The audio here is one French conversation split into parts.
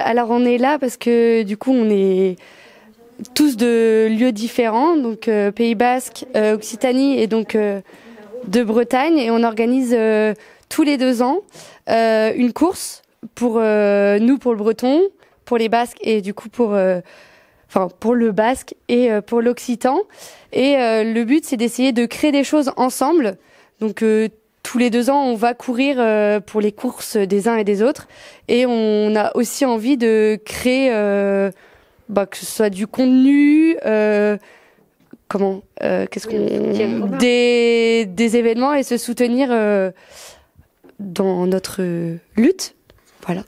Alors on est là parce que du coup on est tous de lieux différents, donc Pays Basque, Occitanie et donc de Bretagne, et on organise tous les 2 ans une course pour nous, pour le breton, pour les Basques et du coup pour le basque et pour l'occitan. Et le but c'est d'essayer de créer des choses ensemble. Donc tous les 2 ans, on va courir pour les courses des uns et des autres. Et on a aussi envie de créer, que ce soit du contenu, des événements et se soutenir dans notre lutte. Voilà.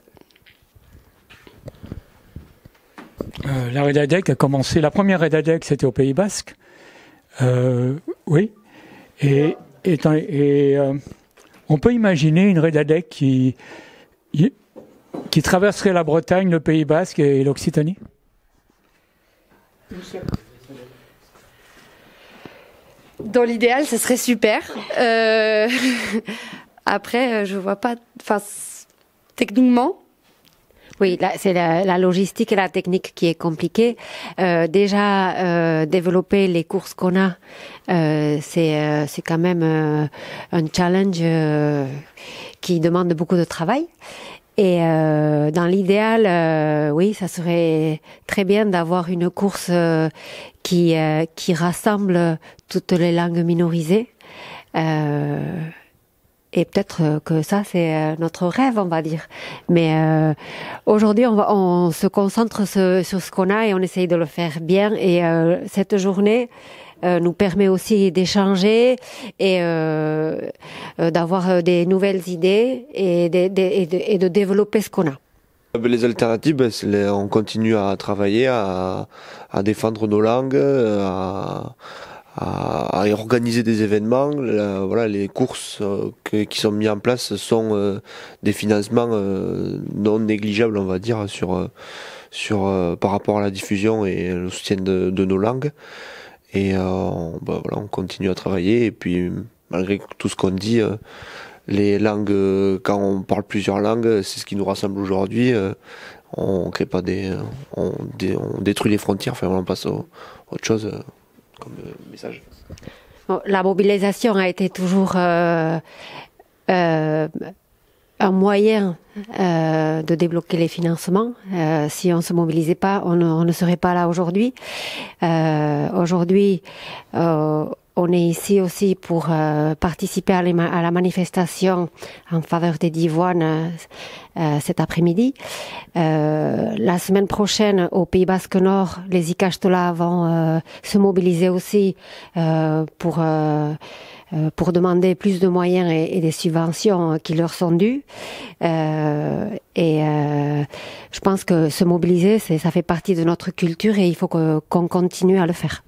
La Redadec a commencé. La première Redadec, c'était au Pays Basque. Oui. Et on peut imaginer une Redadec qui traverserait la Bretagne, le Pays Basque et l'Occitanie? Dans l'idéal, ce serait super. Après, je vois pas. Enfin, techniquement. Oui, c'est la logistique et la technique qui est compliquée. Développer les courses qu'on a, c'est quand même un challenge qui demande beaucoup de travail. Et dans l'idéal, oui, ça serait très bien d'avoir une course qui rassemble toutes les langues minorisées. Et peut-être que ça, c'est notre rêve, on va dire. Mais aujourd'hui, on se concentre sur ce qu'on a et on essaye de le faire bien. Et cette journée nous permet aussi d'échanger et d'avoir des nouvelles idées et de développer ce qu'on a. Les alternatives, on continue à travailler, à défendre nos langues, à organiser des événements. Voilà, les courses qui sont mises en place sont des financements non négligeables, on va dire, par rapport à la diffusion et le soutien de nos langues. Et voilà, on continue à travailler. Et puis, malgré tout ce qu'on dit, les langues, quand on parle plusieurs langues, c'est ce qui nous rassemble aujourd'hui. On crée pas on détruit les frontières. Enfin, on passe à autre chose. Comme message. La mobilisation a été toujours un moyen de débloquer les financements. Si on se mobilisait pas, on ne serait pas là aujourd'hui. Aujourd'hui, on est ici aussi pour participer à la manifestation en faveur des Divoines cet après-midi. La semaine prochaine, au Pays Basque Nord, les Ikastola vont se mobiliser aussi pour demander plus de moyens et des subventions qui leur sont dues. Je pense que se mobiliser, ça fait partie de notre culture et il faut qu'on continue à le faire.